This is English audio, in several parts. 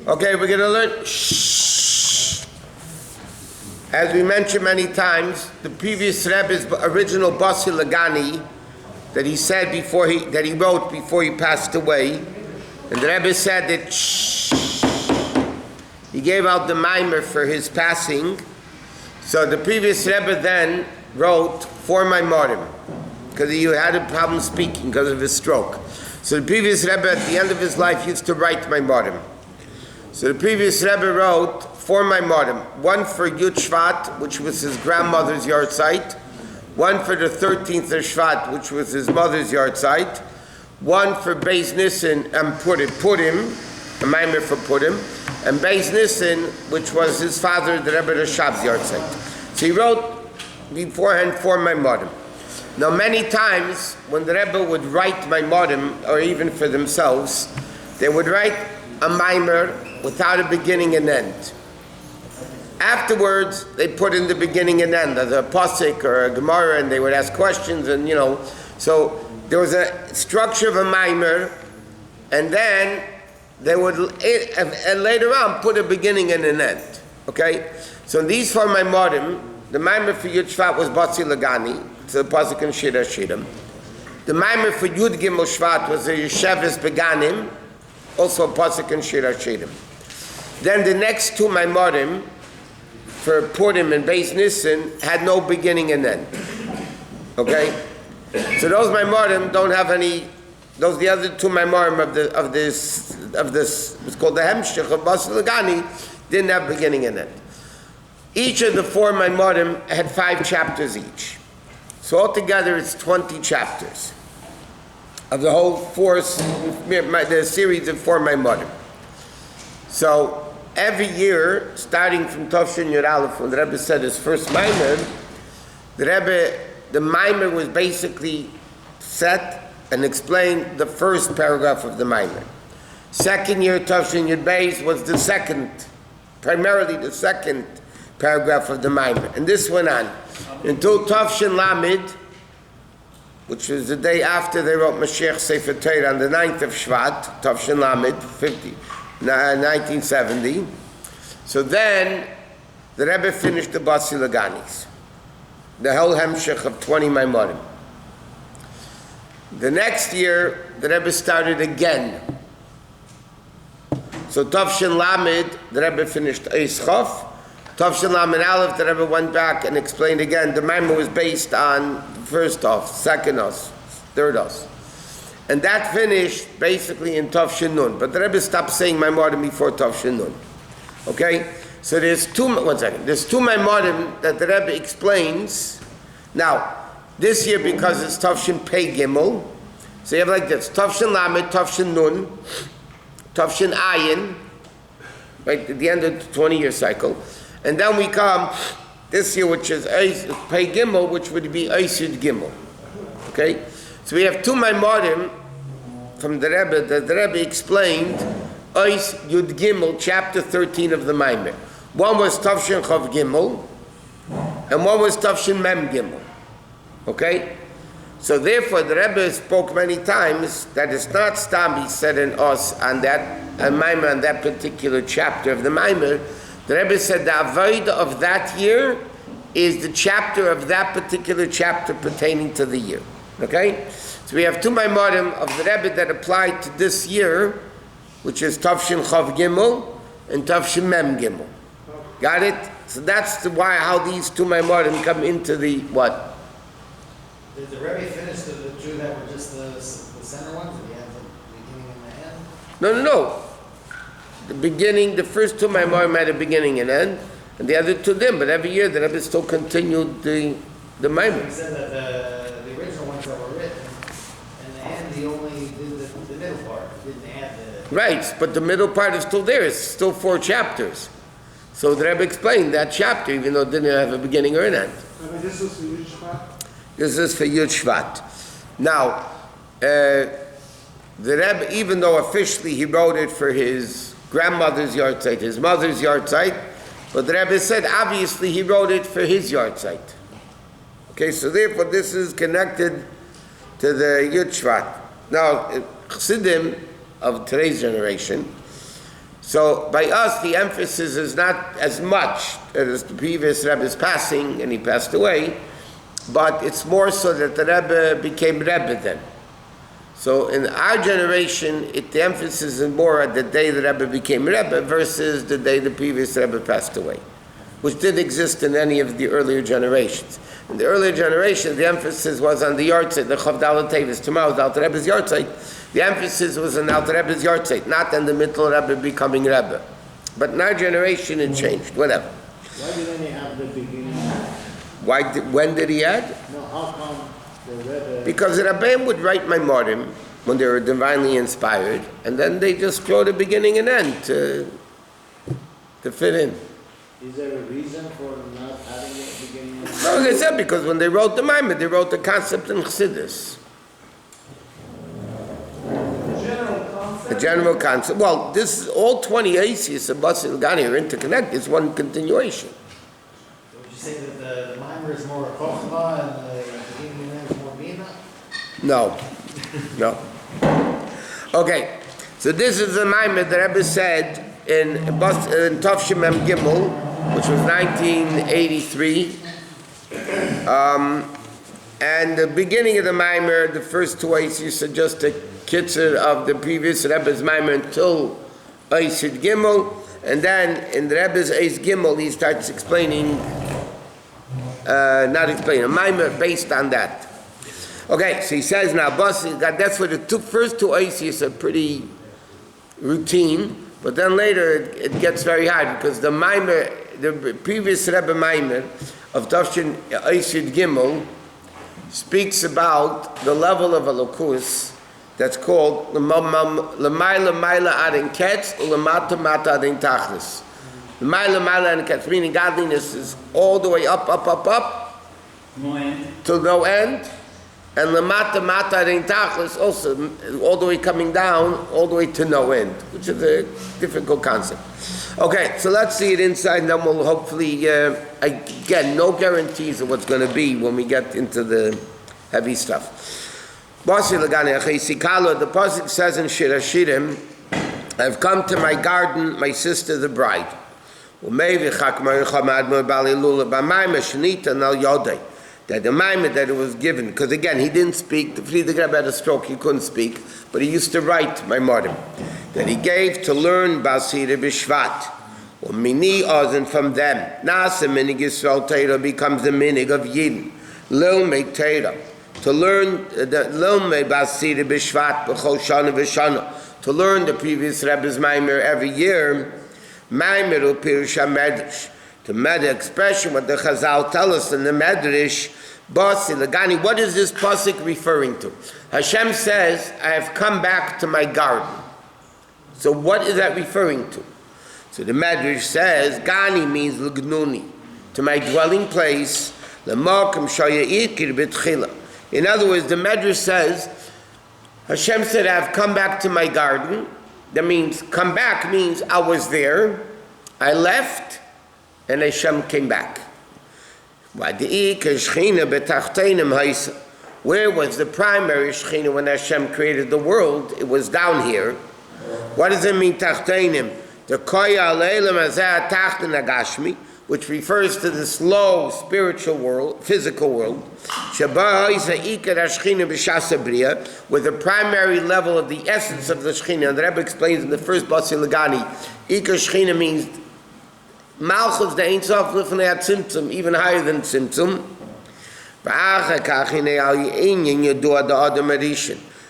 Okay, we're going to learn. Shh. As we mentioned many times, the previous Rebbe's original Basi Legani that he said that he wrote before he passed away, and the Rebbe said that he gave out the mimer for his passing. So the previous Rebbe then wrote 4 Maimorim because he had a problem speaking because of his stroke. So the previous Rebbe at the end of his life used to write Maimorim. So the previous Rebbe wrote 4 Maimorim, one for Yud Shvat, which was his grandmother's yahrzeit, one for the 13th of Shvat, which was his mother's yahrzeit, one for Beis Nissen and Purim, a Maimer for Purim, and Beis Nissen, which was his father, the Rebbe Rashab's yahrzeit. So he wrote beforehand 4 Maimorim. Now many times when the Rebbe would write Maimorim, or even for themselves, they would write a Maimer without a beginning and end. Afterwards, they put in the beginning and end, as a pasuk or a gemara, and they would ask questions, and so there was a structure of a maimer, and then they would later on put a beginning and an end. Okay, so in these 4 Maimorim, the maimer for Yud Shvat was Basi Legani, so the pasuk in Shira Shirim. The maimer for Yud Gimel Shvat was the Yesheves Beganim, also a pasuk in Shira Shirim. Then the next 2 Maimorim for Purim and Beis Nissen had no beginning and end. Okay, so those Maimorim don't have any. Those the other 2 Maimorim of this it's called the Hemshech of Basi Legani didn't have beginning and end. Each of the 4 Maimorim had 5 chapters each. So altogether it's 20 chapters of the whole the series of 4 Maimorim. So every year, starting from Tavshin Yud Aleph, when the Rebbe said his first Maimer, the Maimer was basically set and explained the first paragraph of the Maimer. Second year, Tavshin Yud Beis was primarily the second paragraph of the Maimer. And this went on until Tavshin Lamed, which was the day after they wrote Mashiach Sefer Torah on the 9th of Shvat, Tavshin Lamed, 1970. So then the Rebbe finished the Basi Leganis, the whole Hemshech of 20 Maimorim. The next year, the Rebbe started again. So Tavshin Lamed, the Rebbe finished Eis Chof. Tavshin Lamed Aleph, the Rebbe went back and explained again. The Maimer was based on the first Os, second Os, third Os. And that finished basically in Tavshin Nun. But the Rebbe stopped saying Maimorim before Tavshin Nun. Okay? So there's 2 Maimorim that the Rebbe explains. Now, this year because it's Tavshin Pei Gimel, so you have like this, Tavshin Lamed, Tavshin Nun, Tavshin Ayin, right at the end of the 20-year cycle. And then we come this year, which is Pei Gimel, which would be Yud Gimel. Okay? So we have 2 Maimorim from the Rebbe that the Rebbe explained Ois Yud Gimel, chapter 13 of the Maimer. One was Tavshin Chav Gimel, and one was Tavshin Mem Gimel. Okay? So therefore the Rebbe spoke many times that it's not Stam, he said in Os on that Maimer, on that particular chapter of the Maimer. The Rebbe said the Avodah of that year is the chapter of that particular chapter pertaining to the year. Okay? So we have 2 Maimorim of the Rebbe that apply to this year, which is Tavshin Chav Gimel and Tavshin Mem Gimel. Got it? So that's how these 2 Maimorim come into the what? Did the Rebbe finish the 2 that were just the center ones? Did he have the beginning and the end? No. The beginning, the first 2 Maimorim had a beginning and end, and the other 2 didn't. But every year the Rebbe still continued the Maimer. He said that the original ones that were written, in the end he only did the middle part, didn't add the... Right, but the middle part is still there. It's still 4 chapters. So the Rebbe explained that chapter, even though it didn't have a beginning or an end. This is for Yud Shvat? This is for Yud Shvat. Now, the Rebbe, even though officially he wrote it for his grandmother's yahrzeit, his mother's yahrzeit, but the Rebbe said obviously he wrote it for his yahrzeit. Okay, so therefore this is connected to the Yud Shvat. Now, Chassidim of today's generation So by us, the emphasis is not as much as the previous Rebbe's passing, and he passed away, but it's more so that the Rebbe became Rebbe then. So in our generation, the emphasis is more at the day the Rebbe became Rebbe versus the day the previous Rebbe passed away, which didn't exist in any of the earlier generations. In the earlier generation, the emphasis was on the Yartzeit, the Chavdal Tevis. Tomorrow's Alter Rebbe's Yartzeit. The emphasis was on Alter Rebbe's Yartzeit, not on the Mittel Rebbe becoming Rebbe. But in our generation, it changed. Whatever. Why didn't he have the beginning? When did he add? No, how come the Rebbe... Because the Rabbeim would write Maimorim when they were divinely inspired, and then they just throw the beginning and end to fit in. Is there a reason for not having the beginning? No, they said because when they wrote the Maimon, they wrote the concept in Chassidus. The general concept. Well, this is all 20 Asis of Basi and Legani are interconnected. It's one continuation. So would you say that the mimer is more Chochmah and the beginning and end is more Bina? No. No. Okay. So this is the Maimon that Rebbe said in Tovshim Gimel, which was 1983. And the beginning of the Maimer, the first two Asis are just a kitzer of the previous Rebbe's Maimer until Asid Gimel, and then in the Rebbe's Asid Gimel he starts explaining, a Maimer based on that. Okay, so he says now, Basi, that's where the first two Asis are pretty routine, but then later it gets very hard because the Maimer, the previous Rebbe Maimer of Tafshin Asid Gimel speaks about the level of Elokus that's called L'mayla mayla adin ketz u'lamata mata adin tachlis. L'mayla mayla adin ketz, meaning godliness is all the way up, No end. till no end, and l'mata mata adin tachlis also all the way coming down, all the way to no end, which is a difficult concept. Okay, so let's see it inside, and then we'll hopefully, again, no guarantees of what's going to be when we get into the heavy stuff. Basi Legani, the Pasuk says in Shir Hashirim, I've come to my garden, my sister the bride. That the Maimon that it was given, because again, he didn't speak, the Friedrich Rebbe had a stroke, he couldn't speak, but he used to write my Morim, that he gave to learn Basi B'Shvat, or Mini Ozen from them. Nasa Minig Yisrael Teira becomes the Minig of Yidin, Lil Me Teira, to learn the Lil Me Basi B'Shvat, B'chol Shana V'Shana, to learn the previous Rebbe's Maimer every year, Maimer U'Pirush HaMedrash, the Meda expression, what the Chazal tell us in the Medrash, Basi Legani, what is this pasuk referring to? Hashem says, I have come back to my garden. So what is that referring to? So the Medrash says, Gani means Legnuni, to my dwelling place, L'makom shaya'ikir b'tchila. In other words, the Medrash says, Hashem said, I have come back to my garden. That means, come back means I was there, I left, and Hashem came back. Where was the primary Shechina when Hashem created the world? It was down here. What does it mean, Tachteinim? The Koya Aleilam Azah Tachten Agashmi, which refers to this low spiritual world, physical world, where the primary level of the essence of the Shechina, and the Rebbe explains in the first Basi Legani, Ikar Shechina means Malchus the Ein Sof Lifnei HaTzimtzum, even higher than Tzimtzum.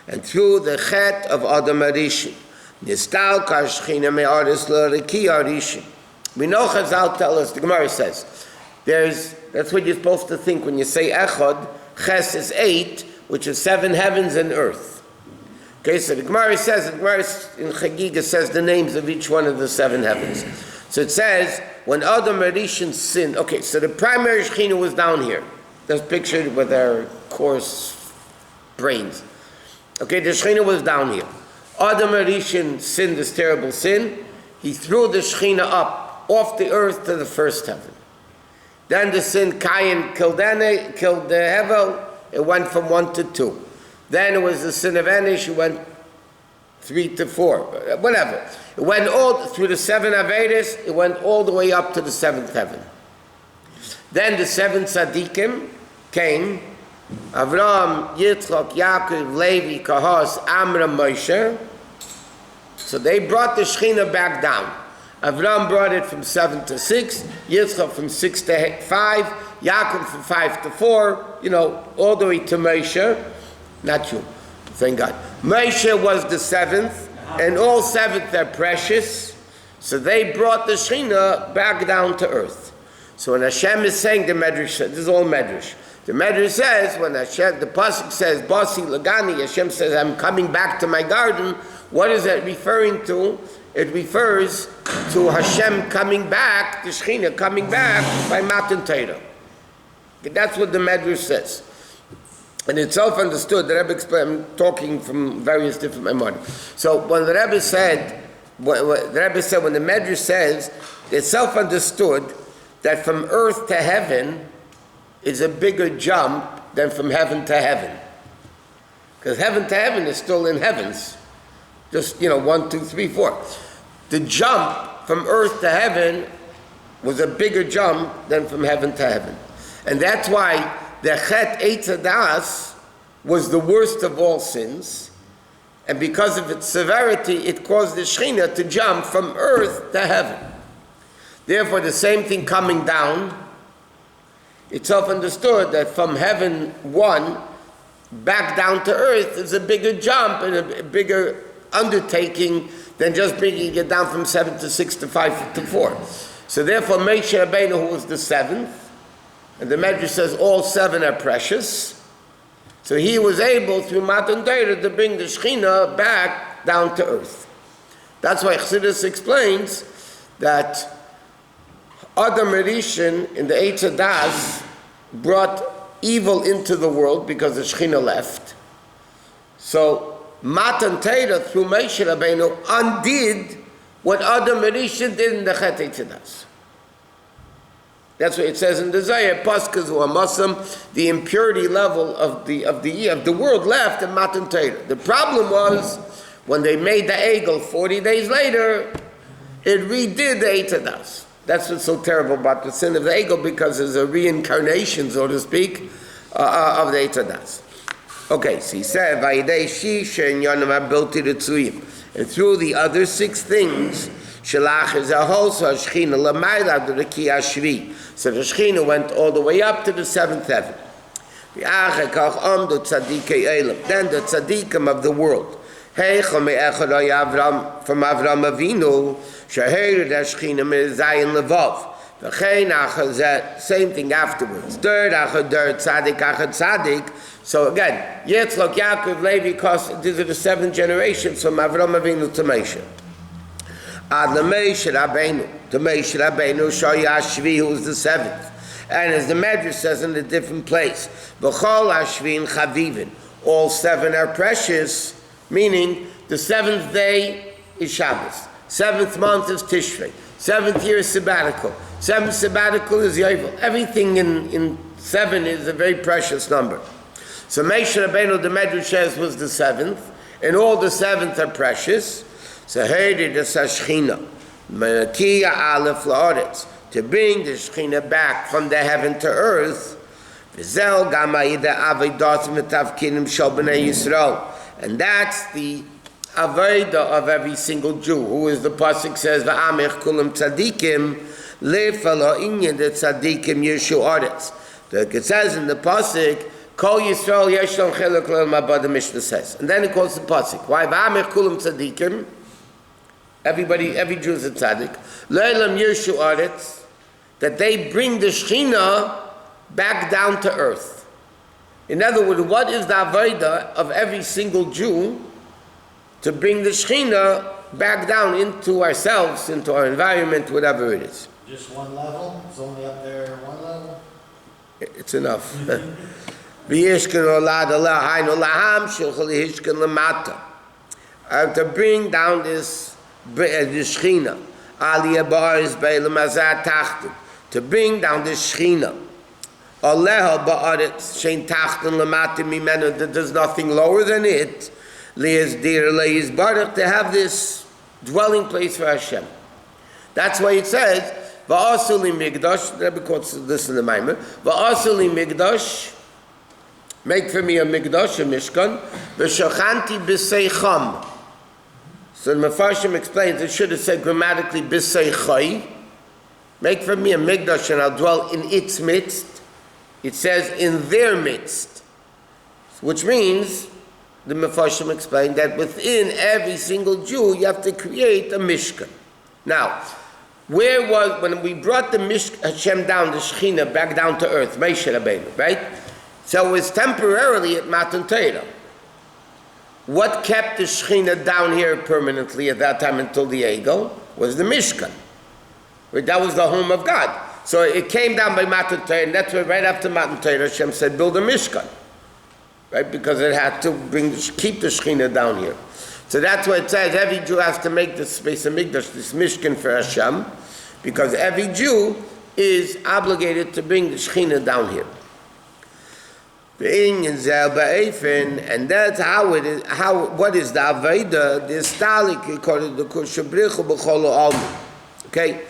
And through the chet of Adam Arishin, Nistal Kashchina Me'aris L'Reki Arishin. We know Chazal tell us, the Gemara says, that's what you're supposed to think when you say Echad. Ches is 8, which is 7 heavens and earth. Okay, so the Gemara says, in Chagiga says the names of each one of the 7 heavens. So it says, when Adam Arishin sinned, okay, so the primary Shechina was down here. That's pictured with our coarse brains. Okay, the Shechina was down here. Adam Arishin sinned this terrible sin. He threw the Shechina up, off the earth to the first heaven. Then the sin, Cain killed the Hevel, it went from 1 to 2. Then it was the sin of Enish, it went 3 to 4, whatever. It went all through the 7 Averis, it went all the way up to the 7th heaven. Then the 7 Tzaddikim came, Avraham, Yitzchak, Yaakov, Levi, Kahos, Amram, Moshe. So they brought the Shekhinah back down. Avraham brought it from 7 to 6, Yitzchak from 6 to 5, Yaakov from 5 to 4, all the way to Moshe. Not you, thank God. Moshe was the 7th, and all 7th are precious. So they brought the Shekhinah back down to earth. So when Hashem is saying, the Medrash, this is all Medrash. The Medrash says, when Hashem, the Pasuk says, Basi, Legani, Hashem says, I'm coming back to my garden. What is that referring to? It refers to Hashem coming back, the Shekhinah coming back by Matan Torah. That's what the Medrash says. And it's self-understood. The Rebbe explained, I'm talking from various different memories. So when the Rebbe said, when the Medrash says, it's self-understood that from earth to heaven is a bigger jump than from heaven to heaven. Because heaven to heaven is still in heavens. Just, 1, 2, 3, 4. The jump from earth to heaven was a bigger jump than from heaven to heaven. And that's why the Chet Eitz Hadas was the worst of all sins. And because of its severity, it caused the Shekhinah to jump from earth to heaven. Therefore, the same thing coming down, it's self-understood that from heaven 1 back down to earth is a bigger jump and a bigger undertaking than just bringing it down from 7 to 6 to 5 to 4. So therefore, Moshe Rabbeinu, who was the 7th, and the Medrash says all 7 are precious, so he was able, through Matan Torah, to bring the Shekhinah back down to earth. That's why Chassidus explains that Adam Rishon in the Eitz Hadas brought evil into the world because the Shekhinah left. So Matan Torah through Moshe Rabbeinu undid what Adam Rishon did in the Chet Eitz Hadas. That's what it says in the Zohar. Paskas who are Muslim, the impurity level of the world left in Matan Torah. The problem was when they made the Egel 40 days later, it redid the Eitz Hadas. That's what's so terrible about the sin of the Egel, because there's a reincarnation, so to speak, of the Eitz Hadas. Okay, so he said, "Vayidei Shisha and Yonam Abilti Ritzuyim," and through the other 6 things, Shalach is a whole so Shechina Lamayla the Ki Ashvi. So the Shechina went all the way up to the 7th heaven. Then the tzaddikim of the world. From Avram Avinu, Sheheir the Shechina Mezayin Levav. Same thing afterwards. Tzaddik. So again, Yitzchak, Yaakov, Levi, because these are the 7 generations from Avram Avinu to Moshe. Ad Moshe Rabbeinu, to Moshe Rabbeinu, Shoya Ashvi, who was the 7th. And as the Medrash says in a different place, B'chol Ashvin Chavivin, all 7 are precious, meaning the 7th day is Shabbos, 7th month is Tishrei, 7th year is sabbatical, 7th sabbatical is Yovel. Everything in 7 is a very precious number. So Moshe Rabbeinu, the Medrash says, was the 7th, and all the 7th are precious. So here the Shechina, Manakia Aleph La'aretz, to bring the Shechina back from the heaven to earth. V'zel Gamayida Avidat Mitavkinim Shel B'nai Yisrael, and that's the Aveda of every single Jew. Who is the pasuk says V'amich Kulam Tzadikim Le'falo Inyan the Tzadikim Yeshu Aretz. It says in the pasuk, Kol Yisrael Yeshlam Chiluk L'Mabad, the Mishnah says. And then it calls the pasuk. Why? V'amich Kulam Tzadikim. Everybody, every Jew is a tzaddik. Le'elam Yeshu Aretz, that they bring the Shechina back down to earth. In other words, what is the avodah of every single Jew to bring the Shechina back down into ourselves, into our environment, whatever it is? Just one level? It's only up there one level? It's enough. To bring down this Shechina, Aliyah Ba'aris Beilam Azat Tachton, to bring down this Shechina, Aleha Ba'aretz Shein Tachton Lamatim Mimenu, that there's nothing lower than it, Le'ezdir le'izbarach, to have this dwelling place for Hashem. That's why it says, Va'asu li migdash, the Rebbe quotes this in the Maimer, Va'asu li migdash, make for me a migdash, a mishkan, v'shachanti b'seicham. So the Mefarshim explains, it should have said grammatically b'seichai, make for me a migdash and I'll dwell in its midst. It says in their midst, which means, the Mefarshim explained that within every single Jew you have to create a mishkan. Now, where was, when we brought the Hashem down, the Shekhinah, back down to earth, Moshe Rabbeinu, right? So it was temporarily at Matan Torah. What kept the Shekhinah down here permanently at that time until the Egel was the Mishkan. Right? That was the home of God. So it came down by Matan Torah, and that's why right after Matan Torah, Hashem said, build a Mishkan. Right? Because it had to keep the Shekhinah down here. So that's why it says every Jew has to make this space of Mikdash, this Mishkan for Hashem, because every Jew is obligated to bring the Shekhinah down here. And that's how it is. What is the Aveda? The Stalik according to Kushabrichu b'chol alma. Okay.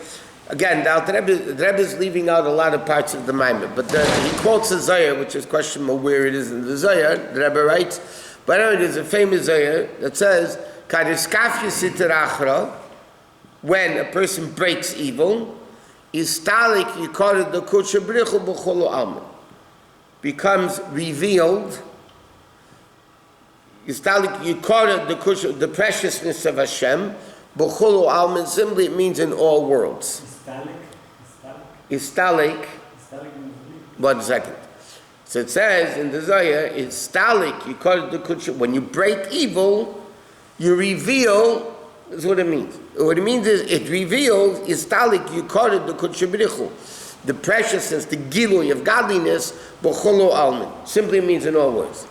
Again, the Rebbe is leaving out a lot of parts of the Maimon, but he quotes the Zohar, which is questionable where it is in the Zohar. The Rebbe writes, but there's a famous Zohar that says, "Kadiskafya sitarachra," when a person breaks evil, is stalik yikored the Kushabrichu b'chol alma. Becomes revealed. The preciousness of Hashem. B'chulu almin, simply it means in all worlds. Istalik. 1 second. So it says in the Zohar, Istalik, you call it the kudsha. When you break evil, you reveal. That's what it means. What it means is it reveals. Istalik, you call it the kudsha. The preciousness, the gilui of godliness, b'cholo almin, simply means in all words.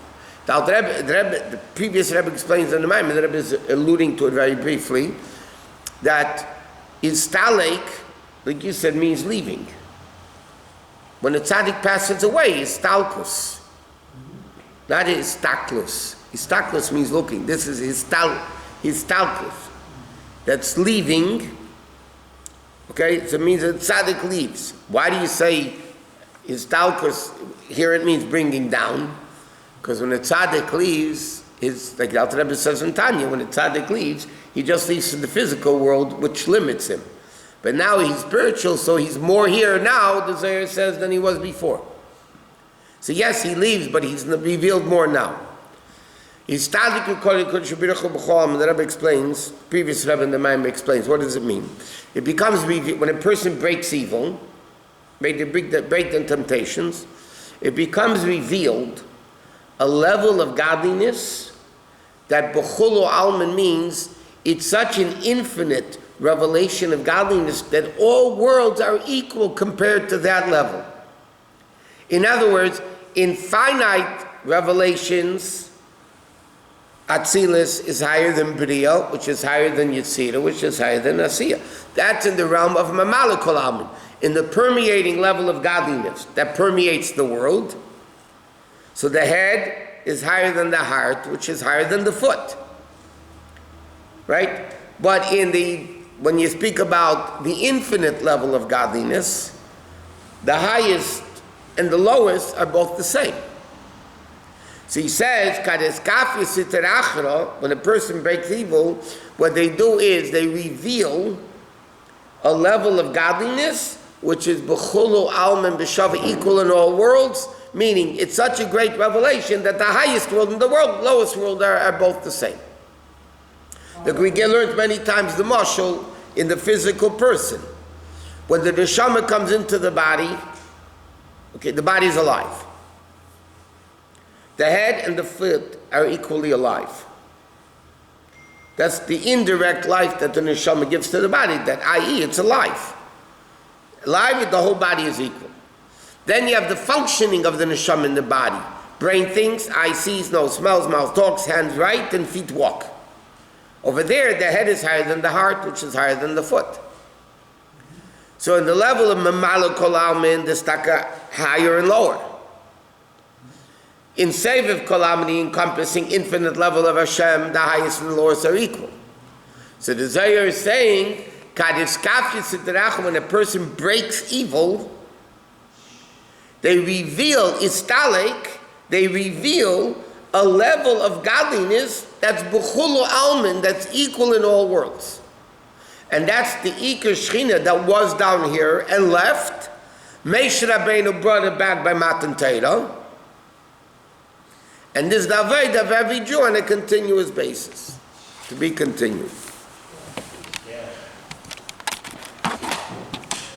The previous Rebbe explains in the Maimon, the Rebbe is alluding to it very briefly, that istalek, like you said, means leaving. When a tzaddik passes away, istalkus, not istaklus. Istaklus means looking. This is istalkus. That's leaving. Okay, so it means that tzaddik leaves. Why do you say istalkus? Here it means bringing down. Because when a tzaddik leaves, like the Alter Rebbe says in Tanya, when a tzaddik leaves, he just leaves to the physical world, which limits him. But now he's spiritual, so he's more here now, the Zohar says, than he was before. So yes, he leaves, but he's revealed more now. The Rebbe explains, previous Rebbe in the Maimon explains, what does it mean? It becomes, when a person breaks evil, break the temptations, it becomes revealed a level of godliness that b'chulu alman means it's such an infinite revelation of godliness that all worlds are equal compared to that level. In other words, in finite revelations, Atzilus is higher than Bria, which is higher than Yetzirah, which is higher than Asiya. That's in the realm of Mamalakol Alman, in the permeating level of godliness that permeates the world. So the head is higher than the heart, which is higher than the foot. Right? But when you speak about the infinite level of godliness, the highest and the lowest are both the same. So he says, when a person breaks evil, what they do is they reveal a level of godliness which is b'chulu alman b'shava, equal in all worlds, meaning it's such a great revelation that the highest world and the lowest world are both the same. We get learned many times the mashal in the physical person. When the neshama comes into the body, okay, the body is alive. The head and the foot are equally alive. That's the indirect life that the neshama gives to the body, that i.e. it's alive. Alive, the whole body is equal. Then you have the functioning of the neshama in the body. Brain thinks, eye sees, nose smells, mouth talks, hands write, and feet walk. Over there, the head is higher than the heart, which is higher than the foot. So in the level of Mamala Kol Almin, the staka higher and lower. In Seviv Kolamini, encompassing infinite level of Hashem, the highest and the lowest are equal. So the Zohar is saying, when a person breaks evil, they reveal istalik, they reveal a level of godliness that's b'chulu almin, that's equal in all worlds. And that's the Iker Shechina that was down here and left. Moshe Rabbeinu brought it back by Matan Torah. And this is the avodah of every Jew on a continuous basis, to be continued.